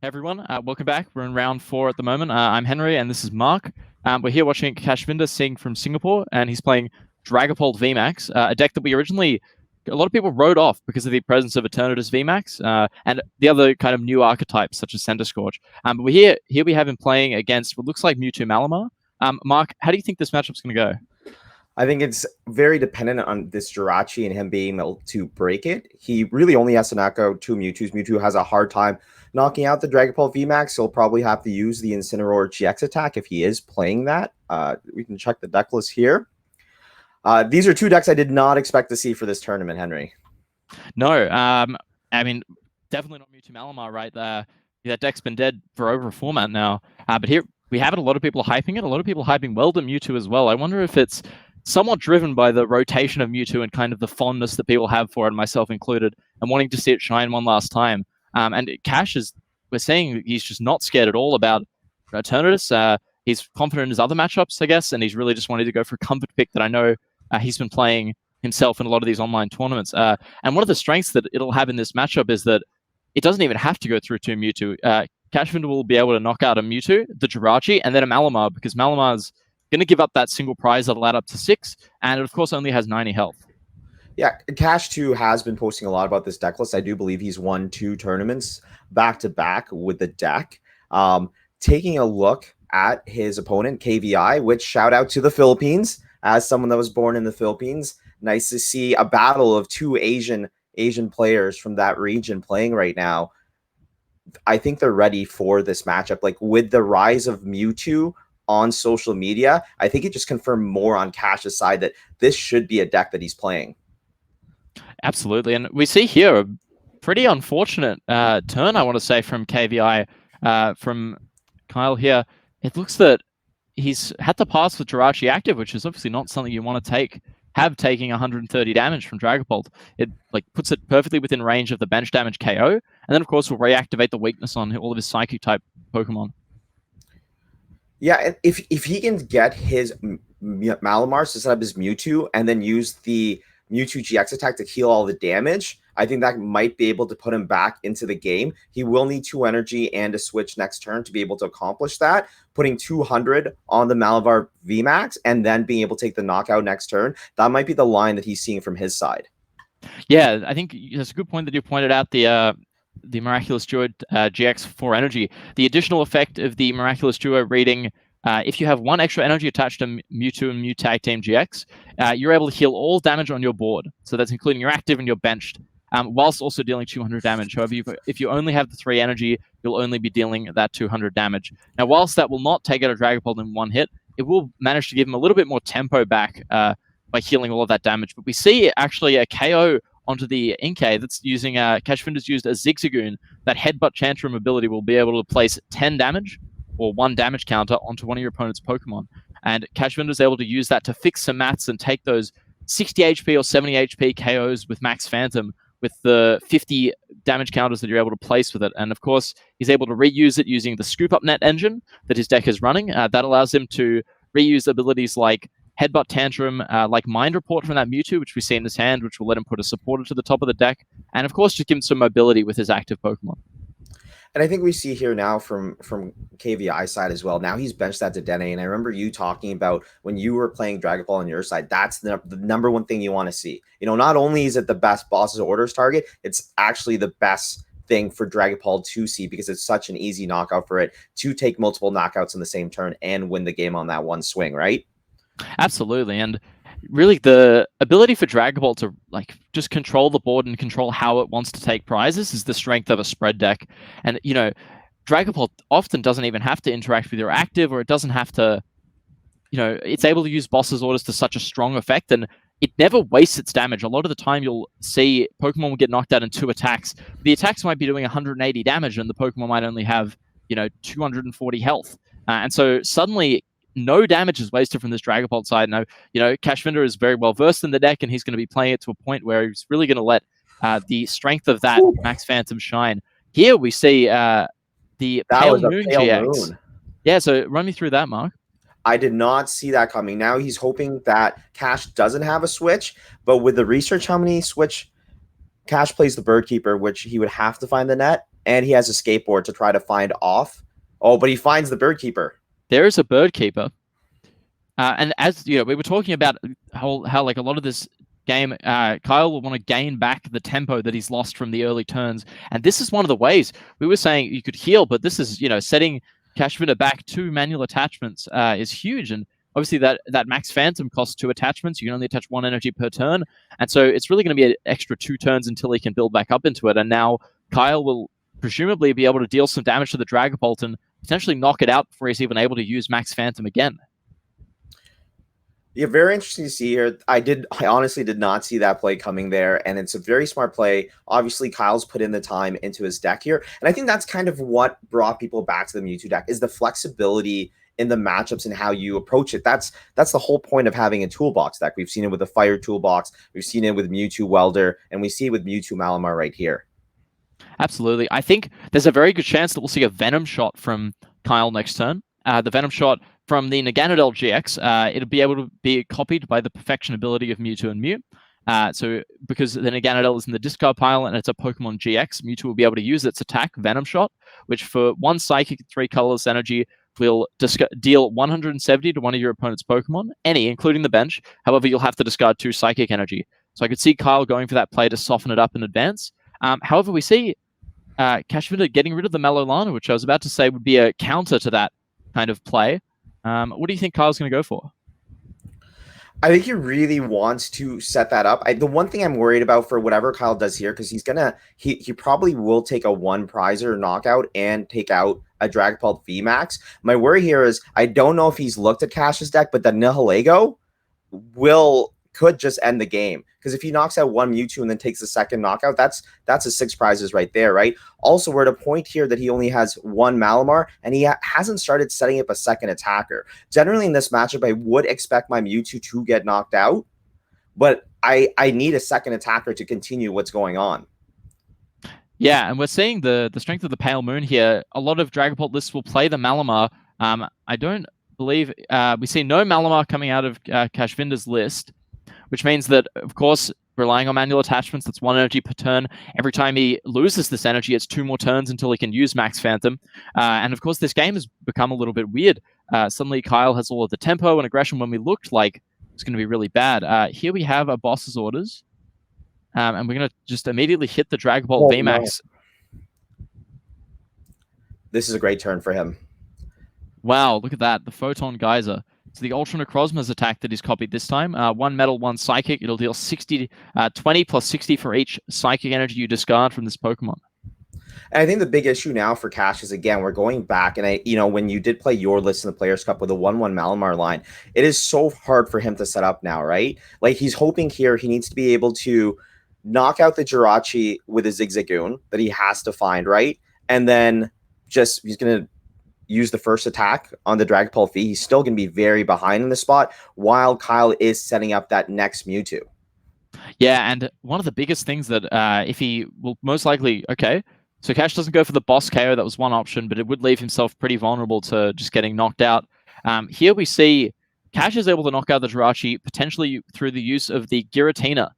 Hey everyone, welcome back. We're in round four at the moment. I'm Henry, and this is Mark. We're here watching Kashvinder sing from Singapore, and he's playing Dragapult VMAX, a deck that we originally a lot of people wrote off because of the presence of Eternatus VMAX and the other kind of new archetypes such as Center Scorch. But here we have him playing against what looks like Mewtwo Malamar. Mark, how do you think this matchup's going to go? I think it's very dependent on this Jirachi and him being able to break it. He really only has to knock out two Mewtwo's. Mewtwo has a hard time knocking out the Dragapult VMAX. He'll probably have to use the Incineroar GX attack if he is playing that. We can check the deck list here. These are two decks I did not expect to see for this tournament, Henry. No, I mean, definitely not Mewtwo Malamar, right? That deck's been dead for over a format now. But here we have it. A lot of people are hyping it. A lot of people are hyping Weldon Mewtwo as well. I wonder if it's somewhat driven by the rotation of Mewtwo and kind of the fondness that people have for it, myself included, and wanting to see it shine one last time. And Cash we're saying he's just not scared at all about Eternatus. He's confident in his other matchups, I guess, and he's really just wanted to go for a comfort pick that I know he's been playing himself in a lot of these online tournaments. And one of the strengths that it'll have in this matchup is that it doesn't even have to go through two Mewtwo. Kashvinder will be able to knock out a Mewtwo, the Jirachi, and then a Malamar, because Malamar's going to give up that single prize that'll add up to 6, and it, of course, only has 90 health. Yeah, Cash, too, has been posting a lot about this deck list. I do believe he's won 2 tournaments back-to-back with the deck. Taking a look at his opponent, KVI, which shout out to the Philippines, as someone that was born in the Philippines. Nice to see a battle of 2 Asian players from that region playing right now. I think they're ready for this matchup. Like, with the rise of Mewtwo on social media, I think it just confirmed more on Cash's side that this should be a deck that he's playing. Absolutely. And we see here a pretty unfortunate turn, I want to say, from KVI, from Kyle here. It looks that he's had to pass with Jirachi active, which is obviously not something you want to have taking 130 damage from Dragapult. It puts it perfectly within range of the bench damage KO, and then of course will reactivate the weakness on all of his psychic type Pokemon. Yeah, if he can get his Malamar to set up his Mewtwo and then use the Mewtwo GX attack to heal all the damage, I think that might be able to put him back into the game. He will need 2 energy and a switch next turn to be able to accomplish that. Putting 200 on the Malamar VMAX and then being able to take the knockout next turn, that might be the line that he's seeing from his side. Yeah, I think that's a good point that you pointed out, the Miraculous Duo GX for energy. The additional effect of the Miraculous Duo reading, if you have 1 extra energy attached to Mewtwo and Mew Tag Team GX, you're able to heal all damage on your board. So that's including your active and your benched, whilst also dealing 200 damage. However, if you only have the 3 energy, you'll only be dealing that 200 damage. Now, whilst that will not take out a Dragapult in 1 hit, it will manage to give him a little bit more tempo back by healing all of that damage. But we see actually a KO onto the Inkay that's using Kashvinder's used a Zigzagoon. That Headbutt Tantrum ability will be able to place 10 damage or 1 damage counter onto one of your opponent's Pokemon. And Kashvinder's able to use that to fix some maths and take those 60 HP or 70 HP KOs with Max Phantom with the 50 damage counters that you're able to place with it. And of course, he's able to reuse it using the Scoop Up Net engine that his deck is running. That allows him to reuse abilities like Headbutt Tantrum, like Mind Report from that Mewtwo, which we see in his hand, which will let him put a supporter to the top of the deck, and of course just give him some mobility with his active Pokemon. And I think we see here now from KVI side as well. Now he's benched that to Dedenne, and I remember you talking about when you were playing Dragon Ball on your side, that's the number one thing you want to see. You know, not only is it the best bosses orders target, it's actually the best thing for Dragapult to see because it's such an easy knockout for it to take multiple knockouts in the same turn and win the game on that one swing, right? Absolutely. And really the ability for Dragapult to just control the board and control how it wants to take prizes is the strength of a spread deck. And Dragapult often doesn't even have to interact with your active, or it doesn't have to, it's able to use boss's orders to such a strong effect, and it never wastes its damage. A lot of the time you'll see Pokemon will get knocked out in 2 attacks. The attacks might be doing 180 damage and the Pokemon might only have 240 health. And so suddenly no damage is wasted from this Dragapult side. Now, Kashvinder is very well versed in the deck, and he's going to be playing it to a point where he's really going to let the strength of that Max Phantom shine. Here we see the Pale Moon GX. Moon. Yeah, so run me through that, Mark. I did not see that coming. Now he's hoping that Cash doesn't have a switch, but with the research how many switch Cash plays the Bird Keeper, which he would have to find the net, and he has a skateboard to try to find off. Oh, but he finds the bird keeper. There is a bird keeper. And as we were talking about how like a lot of this game, Kyle will want to gain back the tempo that he's lost from the early turns. And this is one of the ways. We were saying you could heal, but this is, setting Kashvinder back 2 manual attachments is huge. And obviously that Max Phantom costs 2 attachments. You can only attach 1 energy per turn. And so it's really going to be an extra 2 turns until he can build back up into it. And now Kyle will presumably be able to deal some damage to the Dragapult and potentially knock it out before he's even able to use Max Phantom again. Yeah, very interesting to see here. I honestly did not see that play coming there, and it's a very smart play. Obviously, Kyle's put in the time into his deck here, and I think that's kind of what brought people back to the Mewtwo deck, is the flexibility in the matchups and how you approach it. That's the whole point of having a toolbox deck. We've seen it with the Fire toolbox, we've seen it with Mewtwo Welder, and we see it with Mewtwo Malamar right here. Absolutely. I think there's a very good chance that we'll see a Venom Shot from Kyle next turn. The Venom Shot from the Naganadel GX, it'll be able to be copied by the Perfection ability of Mewtwo and Mew. So because the Naganadel is in the discard pile and it's a Pokemon GX, Mewtwo will be able to use its attack, Venom Shot, which for 1 Psychic, 3 colorless energy will deal 170 to one of your opponent's Pokemon, any, including the bench. However, you'll have to discard 2 Psychic energy. So I could see Kyle going for that play to soften it up in advance. However, we see Kashvinder getting rid of the Malolana, which I was about to say would be a counter to that kind of play. What do you think Kyle's going to go for? I think he really wants to set that up. The one thing I'm worried about for whatever Kyle does here, because he probably will take a 1 prizer knockout and take out a Dragapult VMAX. My worry here is I don't know if he's looked at Cash's deck, but the Nihilego could just end the game, because if he knocks out 1 Mewtwo and then takes the second knockout, that's a 6 prizes right there, right? Also, we're at a point here that he only has 1 Malamar, and he hasn't started setting up a second attacker. Generally in this matchup, I would expect my Mewtwo to get knocked out, but I need a second attacker to continue what's going on. Yeah, and we're seeing the strength of the Pale Moon here. A lot of Dragapult lists will play the Malamar. I don't believe we see no Malamar coming out of Kashvinder's list, which means that, of course, relying on manual attachments, that's 1 energy per turn. Every time he loses this energy, it's 2 more turns until he can use Max Phantom. And, of course, this game has become a little bit weird. Suddenly, Kyle has all of the tempo and aggression when we looked like it's going to be really bad. Here we have a boss's orders. And we're going to just immediately hit the Dragapult VMAX. No. This is a great turn for him. Wow, look at that. The Photon Geyser. So the Ultra Necrozma's attack that he's copied this time. 1 metal, 1 psychic. It'll deal 20 plus 60 for each psychic energy you discard from this Pokemon. And I think the big issue now for Cash is, again, we're going back, and when you did play your list in the Players' Cup with a 1-1 Malamar line, it is so hard for him to set up now, right? Like, he's hoping here he needs to be able to knock out the Jirachi with a Zigzagoon that he has to find, right? And then he's going to use the first attack on the Dragapult V. He's still going to be very behind in the spot while Kyle is setting up that next Mewtwo. Yeah, and one of the biggest things that if he will most likely, so Cash doesn't go for the boss KO, that was one option, but it would leave himself pretty vulnerable to just getting knocked out. Here we see Cash is able to knock out the Jirachi potentially through the use of the Giratina,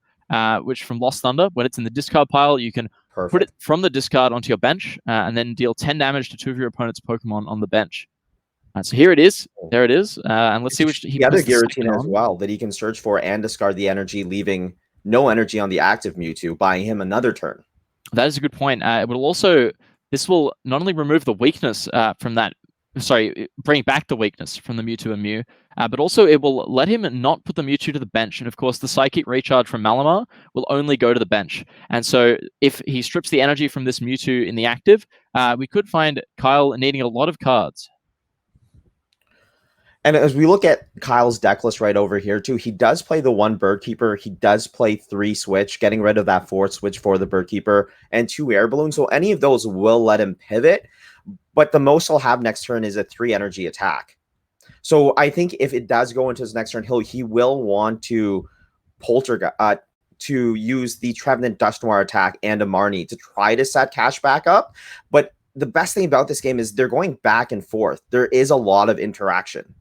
which from Lost Thunder, when it's in the discard pile, you can put it from the discard onto your bench and then deal 10 damage to 2 of your opponent's Pokemon on the bench. So here it is. There it is. And let's see which he other Giratina as well that he can search for and discard the energy, leaving no energy on the active Mewtwo, buying him another turn. That is a good point. This will not only remove the weakness from that, bring back the weakness from the Mewtwo and Mew, but also it will let him not put the Mewtwo to the bench. And of course, the Psychic Recharge from Malamar will only go to the bench. And so if he strips the energy from this Mewtwo in the active, we could find Kyle needing a lot of cards. And as we look at Kyle's deck list right over here too, he does play the 1 Bird Keeper. He does play 3 Switch, getting rid of that 4th Switch for the Bird Keeper, and 2 Air Balloons. So any of those will let him pivot. But the most he'll have next turn is a 3 energy attack. So I think if it does go into his next turn, he will want to to use the Trevenant Dusknoir attack and a Marnie to try to set Cash back up. But the best thing about this game is they're going back and forth. There is a lot of interaction.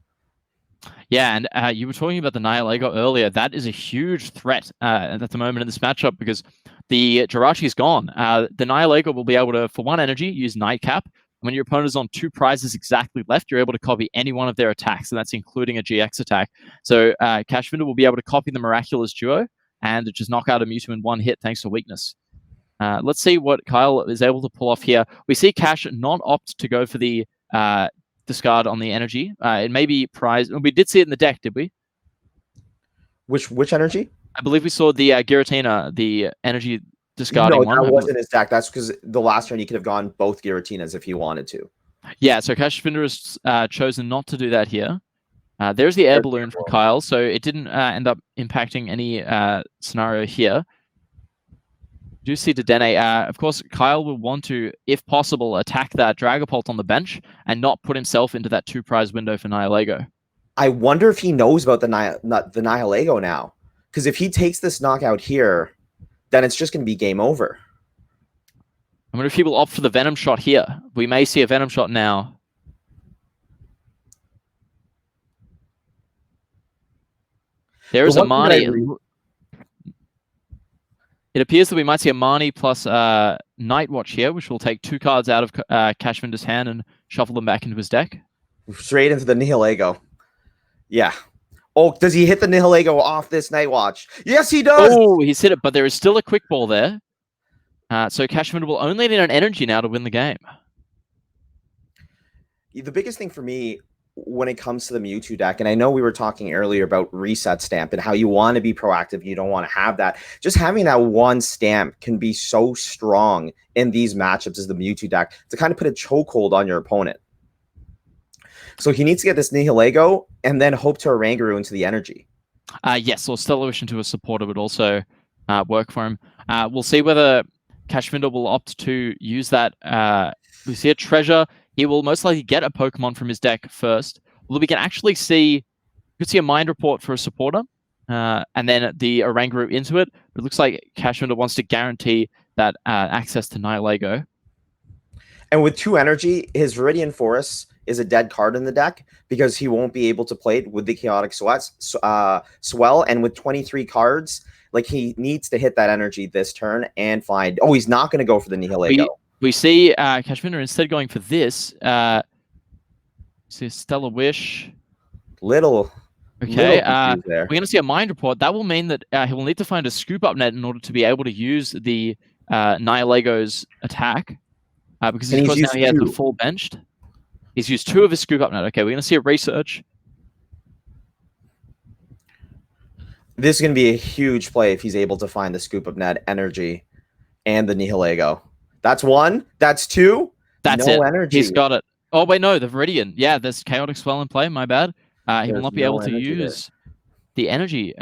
Yeah, and you were talking about the Nihilego earlier. That is a huge threat at the moment in this matchup because the Jirachi is gone. The Nihilego will be able to, for 1 energy, use Nightcap. When your opponent is on 2 prizes exactly left, you're able to copy any one of their attacks, and that's including a GX attack. So Kashvinder will be able to copy the Miraculous Duo and just knock out a Mewtwo in 1 hit thanks to weakness. Let's see what Kyle is able to pull off here. We see Cash not opt to go for the discard on the energy. It may be prize. We did see it in the deck, did we? Which energy? I believe we saw the Giratina, the energy discarding one. No, that wasn't his deck. That's because the last turn he could have gone both Giratinas if he wanted to. Yeah, so Kashvinder has chosen not to do that here. There's the air balloon from Kyle, so it didn't end up impacting any scenario here. Do see Dedenne. Of course, Kyle will want to, if possible, attack that Dragapult on the bench and not put himself into that 2 prize window for Nihilego. I wonder if he knows about the Nihilego now. Because if he takes this knockout here, then it's just going to be game over. I wonder if he will opt for the Venom Shot here. We may see a Venom Shot now. There is a Marnie. It appears that we might see a Marnie plus Night Watch here, which will take 2 cards out of Kashvinder's hand and shuffle them back into his deck. Straight into the Nihilego. Yeah. Oh, does he hit the Nihilego off this Night Watch? Yes, he does! Oh, he's hit it, but there is still a Quick Ball there. So Kashvinder will only need an energy now to win the game. The biggest thing for me when it comes to the Mewtwo deck, and I know we were talking earlier about Reset Stamp and how you want to be proactive, you don't want to have that. Just having that 1 stamp can be so strong in these matchups as the Mewtwo deck to kind of put a chokehold on your opponent. So he needs to get this Nihilego and then hope to Oranguru into the energy. Yes, or Stellar Wish into a supporter would also work for him. We'll see whether Kashvinder will opt to use that. We see a treasure. He will most likely get a Pokemon from his deck first. Well, we can actually see, you could see a Mind Report for a supporter, and then the Oranguru into it. But it looks like Kashvinder wants to guarantee that access to Nihilego. And with 2 energy, his Viridian Forest is a dead card in the deck because he won't be able to play it with the Chaotic Swell. And with 23 cards, like he needs to hit that energy this turn and find. Oh, he's not going to go for the Nihilego. We see Kashvinder instead going for this. See Stellar Wish. Little. Okay. We're going to see a Mind Report. That will mean that he will need to find a Scoop Up Net in order to be able to use the Nihilego's attack. Because of course now he has the full benched. He's used 2 of his Scoop Up Net. Okay, we're going to see a Research. This is going to be a huge play if he's able to find the Scoop Up Net energy and the Nihilego. That's 1. That's 2. That's no it. Energy. He's got it. Oh, wait, no, the Viridian. Yeah, there's Chaotic Swell in play. My bad. He will not be able to use the energy.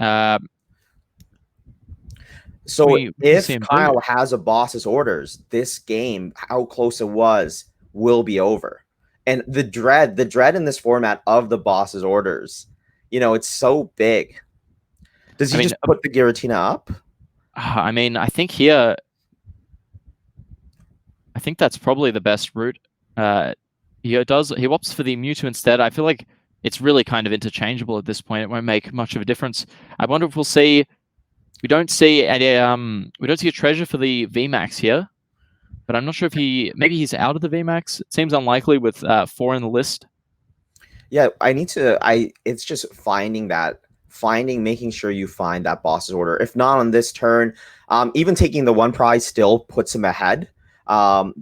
So if Kyle has a boss's orders, this game, how close it was, will be over. And the dread in this format of the boss's orders, you know, it's so big. Does he just put the Giratina up? I mean, I think here, I think that's probably the best route. He opts for the Mewtwo instead. I feel like it's really kind of interchangeable at this point. It won't make much of a difference. I wonder if we'll see. We don't see a treasure for the VMAX here, but I'm not sure if maybe he's out of the VMAX. It seems unlikely with 4 in the list. Yeah, it's just making sure you find that boss's order. If not on this turn, even taking the 1 prize still puts him ahead,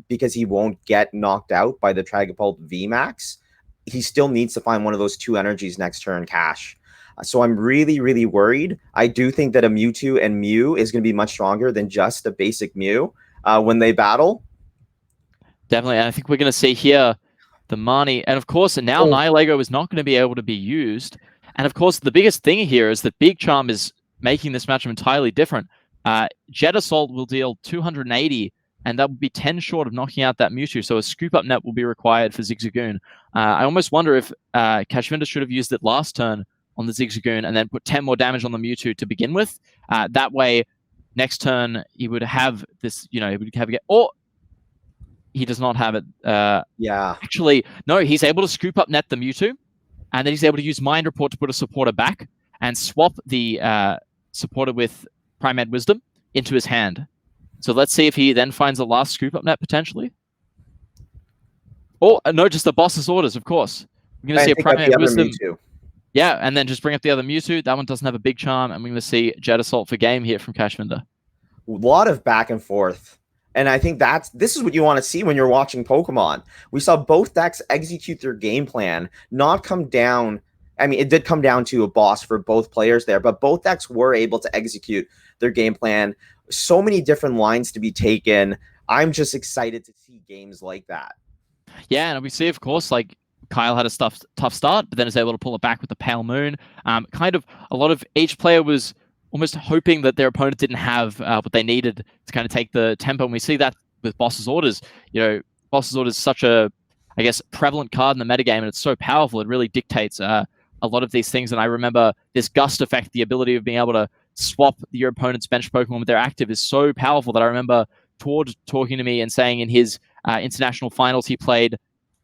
because he won't get knocked out by the Dragapult VMAX. He still needs to find one of those 2 energies next turn, Cash. So I'm really, really worried. I do think that a Mewtwo and Mew is going to be much stronger than just a basic Mew when they battle. Definitely. And I think we're going to see here the Marnie. And of course, now Nihilego is not going to be able to be used. And of course, the biggest thing here is that Big Charm is making this matchup entirely different. Jet Assault will deal 280, and that would be 10 short of knocking out that Mewtwo. So a Scoop Up Net will be required for Zigzagoon. I almost wonder if Kashvinder should have used it last turn on the Zigzagoon and then put 10 more damage on the Mewtwo to begin with. That way, next turn, he would have this, he would have or he does not have it. Yeah. Actually, no, he's able to Scoop Up Net the Mewtwo and then he's able to use Mind Report to put a supporter back and swap the supporter with Primehead Wisdom into his hand. So let's see if he then finds the last scoop up net potentially. Oh, no, just the boss's orders, of course. We're going to see a Primehead Wisdom. Mewtwo. Yeah, and then just bring up the other Mewtwo. That one doesn't have a big charm, and we're going to see Jet Assault for game here from Kashvinder. A lot of back and forth. And I think this is what you want to see when you're watching Pokemon. We saw both decks execute their game plan, not come down. I mean, it did come down to a boss for both players there, but both decks were able to execute their game plan. So many different lines to be taken. I'm just excited to see games like that. Yeah, and we see, of course, like Kyle had a tough start, but then is able to pull it back with the Pale Moon. Kind of a lot of each player was almost hoping that their opponent didn't have what they needed to kind of take the tempo. And we see that with Boss's Orders. You know, Boss's Orders is such a, I guess, prevalent card in the metagame, and it's so powerful. It really dictates a lot of these things. And I remember this Gust effect, the ability of being able to swap your opponent's bench Pokemon with their active is so powerful that I remember Tord talking to me and saying in his international finals he played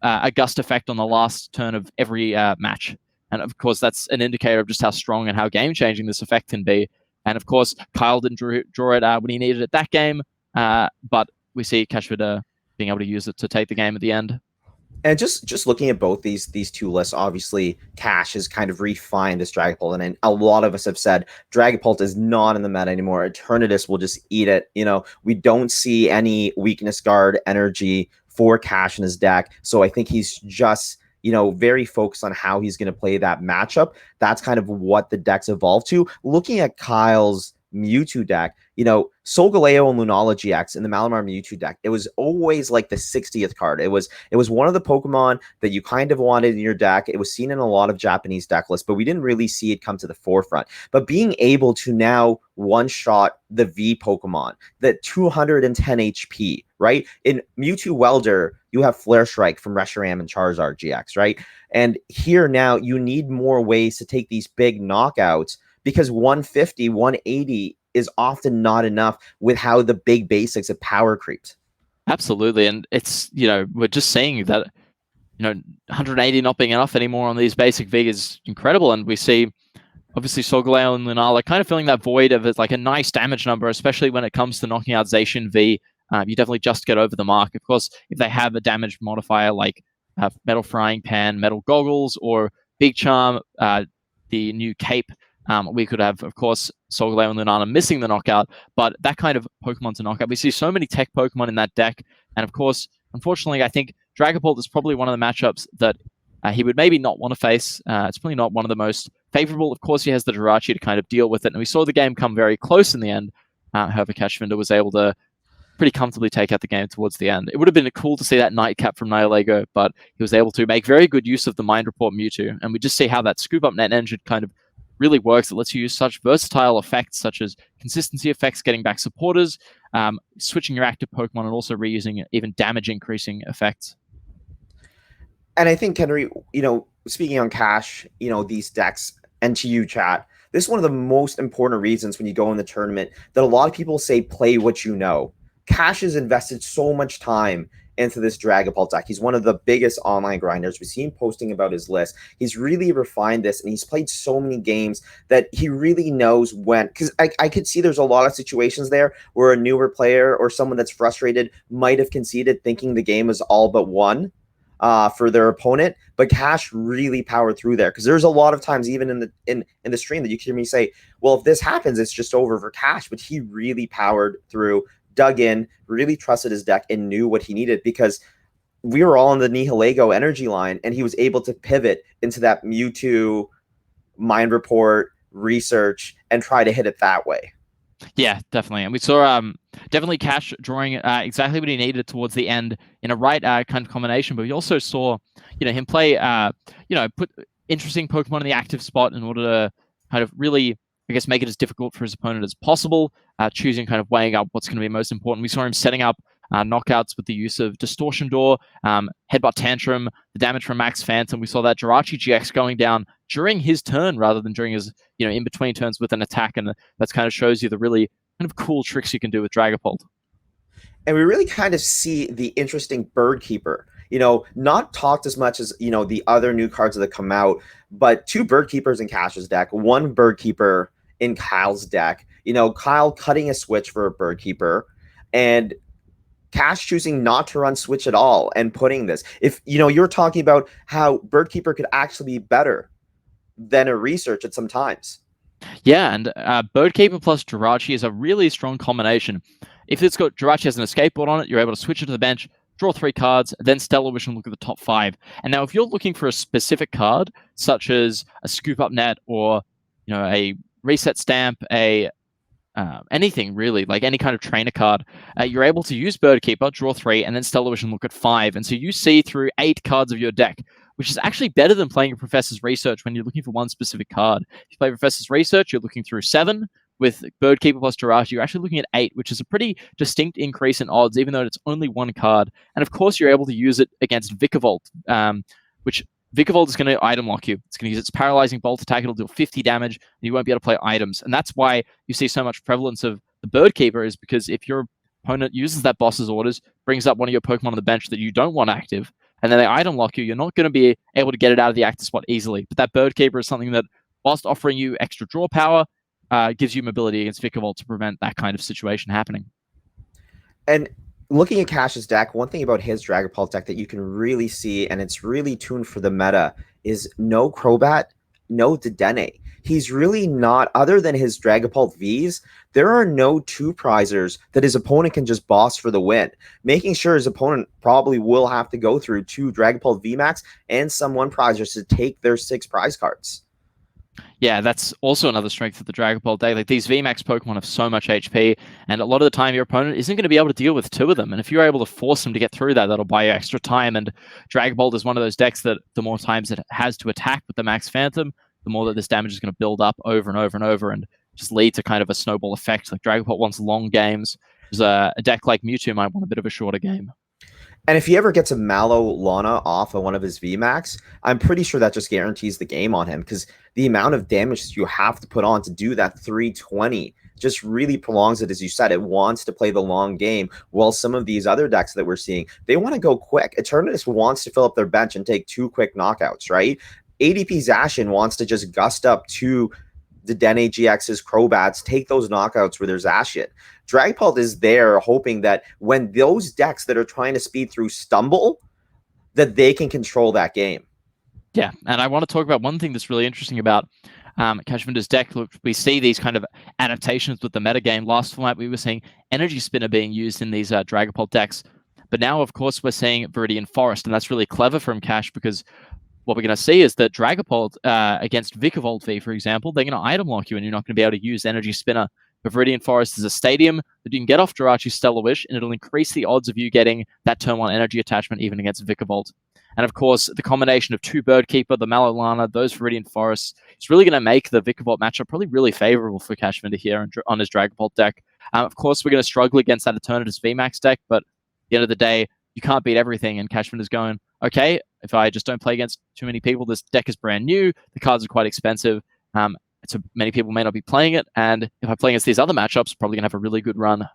a Gust effect on the last turn of every match. And of course, that's an indicator of just how strong and how game-changing this effect can be. And of course, Kyle didn't draw it when he needed it that game, but we see Kashvinder being able to use it to take the game at the end. And just looking at both these two lists, obviously Cash has kind of refined this Dragapult, and a lot of us have said Dragapult is not in the meta anymore. Eternatus will just eat it. You know, we don't see any weakness guard energy for Cash in his deck, so I think he's just, you know, very focused on how he's going to play that matchup. That's kind of what the deck's evolved to. Looking at Kyle's Mewtwo deck, you know, Solgaleo and Lunala GX in the Malamar Mewtwo deck, it was always like the 60th card. It was one of the Pokemon that you kind of wanted in your deck. It was seen in a lot of Japanese deck lists, but we didn't really see it come to the forefront. But being able to now one-shot the V Pokemon, the 210 HP, right? In Mewtwo Welder, you have Flare Strike from Reshiram and Charizard GX, right? And here now you need more ways to take these big knockouts, because 150, 180 is often not enough with how the big basics of power creeps. Absolutely. And it's, you know, we're just seeing that, you know, 180 not being enough anymore on these basic V is incredible. And we see, obviously, Solgaleo and Lunala kind of filling that void of like a nice damage number, especially when it comes to knocking out Zacian V. You definitely just get over the mark. Of course, if they have a damage modifier like Metal Frying Pan, Metal Goggles, or Big Charm, the new Cape, we could have, of course, Solgaleo and Lunala missing the knockout, but that kind of Pokemon to knockout. We see so many tech Pokemon in that deck, and of course, unfortunately, I think Dragapult is probably one of the matchups that he would maybe not want to face. It's probably not one of the most favorable. Of course, he has the Jirachi to kind of deal with it, and we saw the game come very close in the end. However, Kashvinder was able to pretty comfortably take out the game towards the end. It would have been cool to see that Nightcap from Nihilego, but he was able to make very good use of the Mind Report Mewtwo, and we just see how that scoop up net engine kind of really works. It lets you use such versatile effects such as consistency effects, getting back supporters, switching your active Pokemon, and also reusing even damage increasing effects. And I think, Henry, you know, speaking on Cash, you know, these decks, and to you, chat, this is one of the most important reasons when you go in the tournament that a lot of people say play what you know. Cash has invested so much time into this Dragapult deck. He's one of the biggest online grinders. We've seen posting about his list. He's really refined this, and he's played so many games that he really knows when, because I could see there's a lot of situations there where a newer player or someone that's frustrated might have conceded thinking the game is all but won for their opponent, but Cash really powered through there, because there's a lot of times even in the stream that you hear me say, well, if this happens, it's just over for Cash, but he really powered through, dug in, really trusted his deck, and knew what he needed, because we were all in the Nihilego energy line, and he was able to pivot into that Mewtwo Mind Report research and try to hit it that way. Yeah, definitely. And we saw definitely Cash drawing exactly what he needed towards the end in a right kind of combination, but we also saw, you know, him play, you know, put interesting Pokemon in the active spot in order to kind of really, I guess, make it as difficult for his opponent as possible, choosing kind of weighing up what's going to be most important. We saw him setting up knockouts with the use of Distortion Door, Headbutt Tantrum, the damage from Max Phantom. We saw that Jirachi GX going down during his turn rather than during his, you know, in between turns with an attack, and that kind of shows you the really kind of cool tricks you can do with Dragapult. And we really kind of see the interesting Bird Keeper Not talked as much as, the other new cards that come out, but 2 Bird Keepers in Cash's deck, 1 Bird Keeper in Kyle's deck. Kyle cutting a switch for a Bird Keeper, and Cash choosing not to run switch at all and putting this. If, you're talking about how Bird Keeper could actually be better than a research at some times. Yeah, and Birdkeeper plus Jirachi is a really strong combination. If it's got Jirachi as an escape board on it, you're able to switch it to the bench, draw 3 cards, then Stellar Wish and look at the top 5. And now if you're looking for a specific card, such as a Scoop Up Net or a Reset Stamp, anything really, like any kind of trainer card, you're able to use Birdkeeper, draw 3, and then Stellar Wish and look at 5. And so you see through 8 cards of your deck, which is actually better than playing a Professor's Research when you're looking for one specific card. If you play Professor's Research, you're looking through 7. With Birdkeeper plus Jirachi, you're actually looking at 8, which is a pretty distinct increase in odds, even though it's only 1 card. And of course, you're able to use it against Vikavolt, which Vikavolt is going to item lock you. It's going to use its paralyzing bolt attack. It'll deal 50 damage, and you won't be able to play items. And that's why you see so much prevalence of the Birdkeeper, is because if your opponent uses that boss's orders, brings up one of your Pokemon on the bench that you don't want active, and then they item lock you, you're not going to be able to get it out of the active spot easily. But that Birdkeeper is something that, whilst offering you extra draw power, gives you mobility against Vikavolt to prevent that kind of situation happening. And looking at Cash's deck, one thing about his Dragapult deck that you can really see, and it's really tuned for the meta, is no Crobat, no Dedenne. He's really not, other than his Dragapult Vs, there are no 2-prizers that his opponent can just boss for the win, making sure his opponent probably will have to go through 2 Dragapult VMAX and some 1-prizers to take their 6 prize cards. Yeah, that's also another strength of the Dragapult deck. Like, these VMAX Pokemon have so much HP, and a lot of the time your opponent isn't going to be able to deal with 2 of them. And if you're able to force them to get through that, that'll buy you extra time. And Dragapult is one of those decks that the more times it has to attack with the Max Phantom, the more that this damage is going to build up over and over and over and just lead to kind of a snowball effect. Like, Dragapult wants long games. A deck like Mewtwo might want a bit of a shorter game. And if he ever gets a Mallow Lana off of one of his VMAX, I'm pretty sure that just guarantees the game on him, because the amount of damage you have to put on to do that 320 just really prolongs it. As you said, it wants to play the long game, while some of these other decks that we're seeing, they want to go quick. Eternatus wants to fill up their bench and take 2 quick knockouts, right? ADP Zacian wants to just gust up 2 Dedenne GX's Crobats, take those knockouts where there's Zacian. Dragapult is there hoping that when those decks that are trying to speed through stumble, that they can control that game. Yeah, and I want to talk about one thing that's really interesting about Kashvinder's deck. Look, we see these kind of adaptations with the metagame. Last format, we were seeing Energy Spinner being used in these Dragapult decks. But now, of course, we're seeing Viridian Forest, and that's really clever from Cash, because what we're going to see is that Dragapult against Vikavolt V, for example, they're going to item lock you, and you're not going to be able to use Energy Spinner. But Viridian Forest is a stadium that you can get off Jirachi's Stellar Wish, and it'll increase the odds of you getting that turn 1 energy attachment even against Vikavolt. And of course, the combination of 2 Birdkeeper, the Mallow Lana, those Viridian Forests, it's really going to make the Vikavolt matchup probably really favorable for Kashvinder here on his Dragapult deck. Of course, we're going to struggle against that Eternatus VMAX deck, but at the end of the day, you can't beat everything, and Kashvinder's going, okay, if I just don't play against too many people, this deck is brand new, the cards are quite expensive, so many people may not be playing it, and if I play against these other matchups, probably going to have a really good run.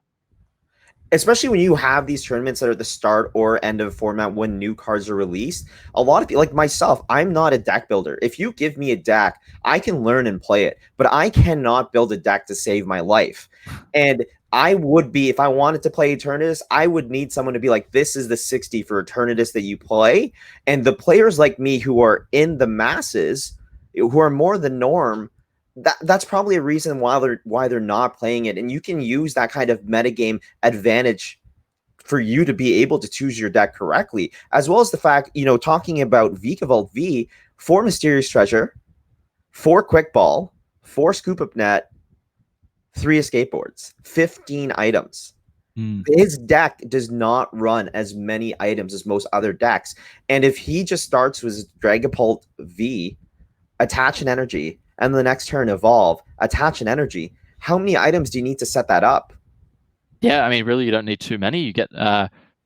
Especially when you have these tournaments that are the start or end of format when new cards are released. A lot of people, like myself, I'm not a deck builder. If you give me a deck, I can learn and play it, but I cannot build a deck to save my life. And I would be, if I wanted to play Eternatus, I would need someone to be like, this is the 60 for Eternatus that you play. And the players like me who are in the masses, who are more the norm, that's probably a reason why they're not playing it. And you can use that kind of metagame advantage for you to be able to choose your deck correctly, as well as the fact, talking about Vikavolt V, 4 Mysterious Treasure, 4 Quick Ball, 4 Scoop Up Net, 3 Escape Boards, 15 items. His deck does not run as many items as most other decks. And if he just starts with Dragapult V, attach an energy, and the next turn evolve, attach an energy, how many items do you need to set that up? Yeah, I mean, really, you don't need too many. You get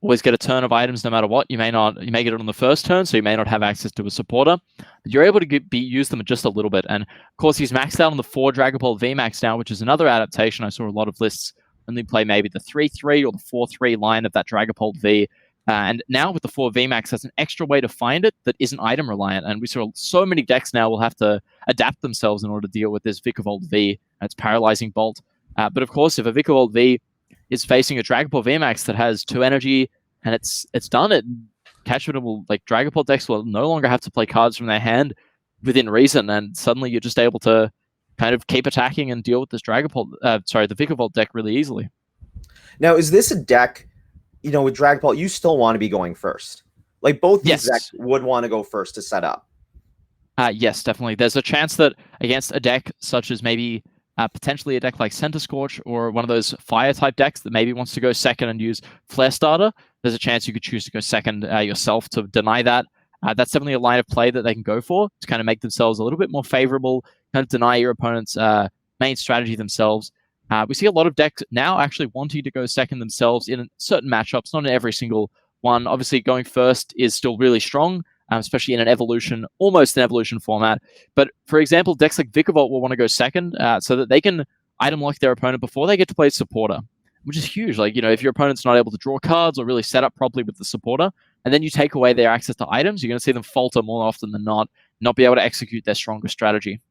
always get a turn of items no matter what. You may get it on the first turn, so you may not have access to a supporter, but you're able to use them just a little bit. And of course, he's maxed out on the 4 Dragapult VMAX now, which is another adaptation. I saw a lot of lists only play maybe the 3-3 or the 4-3 line of that Dragapult V. And now with the 4 VMAX, that's an extra way to find it that isn't item reliant. And we saw so many decks now will have to adapt themselves in order to deal with this Vikavolt V and its paralyzing bolt. But of course, if a Vikavolt V is facing a Dragapult VMAX that has 2 energy and it's done it, Kashvinder will, like, Dragapult decks will no longer have to play cards from their hand within reason, and suddenly you're just able to kind of keep attacking and deal with this the Vikavolt deck really easily. Now, is this a deck, you know, with Dragapult, you still want to be going first? Like, both these decks would want to go first to set up. Yes, definitely. There's a chance that against a deck such as maybe potentially a deck like Center Scorch or one of those fire type decks that maybe wants to go second and use Flare Starter, there's a chance you could choose to go second yourself to deny that. That's definitely a line of play that they can go for to kind of make themselves a little bit more favorable, kind of deny your opponent's main strategy themselves. We see a lot of decks now actually wanting to go second themselves in certain matchups, not in every single one. Obviously, going first is still really strong, especially in an evolution, almost an evolution format. But for example, decks like Vikavolt will want to go second so that they can item lock their opponent before they get to play supporter, which is huge. Like, you know, if your opponent's not able to draw cards or really set up properly with the supporter, and then you take away their access to items, you're going to see them falter more often than not be able to execute their stronger strategy.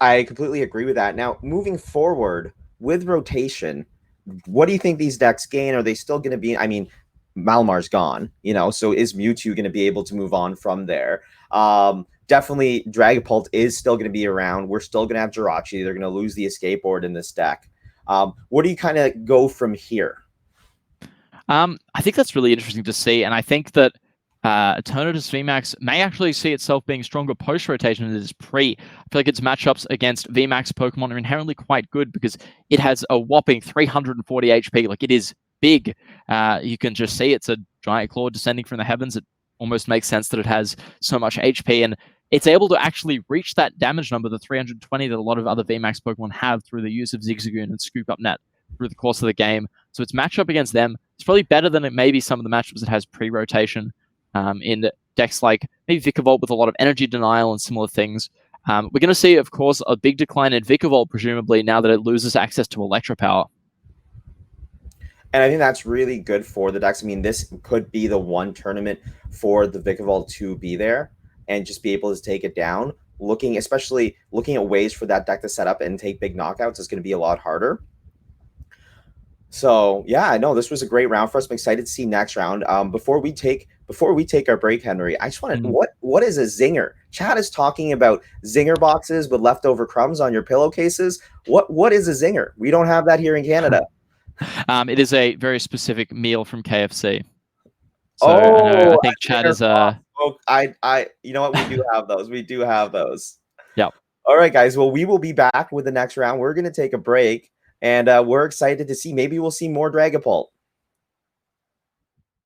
I completely agree with that. Now, moving forward with rotation, what do you think these decks gain? Are they still going to be, I mean, Malmar's gone, you know, so is Mewtwo going to be able to move on from there? Definitely Dragapult is still going to be around. We're still going to have Jirachi. They're going to lose the escape board in this deck. What do you kind of go from here? I think that's really interesting to see, and I think that Eternatus VMAX may actually see itself being stronger post-rotation than it is pre. I feel like its matchups against VMAX Pokemon are inherently quite good because it has a whopping 340 HP. Like, it is big. You can just see it's a giant claw descending from the heavens. It almost makes sense that it has so much HP, and it's able to actually reach that damage number, the 320 that a lot of other VMAX Pokemon have through the use of Zigzagoon and Scoop Up Net through the course of the game. So its matchup against them is probably better than it may be some of the matchups it has pre-rotation. In decks like maybe Vikavolt with a lot of energy denial and similar things. We're going to see, of course, a big decline in Vikavolt, presumably, now that it loses access to Electro Power. And I think that's really good for the decks. I mean, this could be the one tournament for the Vikavolt to be there and just be able to take it down. Especially looking at ways for that deck to set up and take big knockouts is going to be a lot harder. So yeah, I know this was a great round for us. I'm excited to see next round. Before we take our break, Henry, I just want to what is a zinger? Chad is talking about zinger boxes with leftover crumbs on your pillowcases. What is a zinger? We don't have that here in Canada. It is a very specific meal from KFC. So I think Chad is you know what? We do have those. We do have those. Yeah. All right, guys. Well, we will be back with the next round. We're going to take a break. And we're excited to see, maybe we'll see more Dragapult.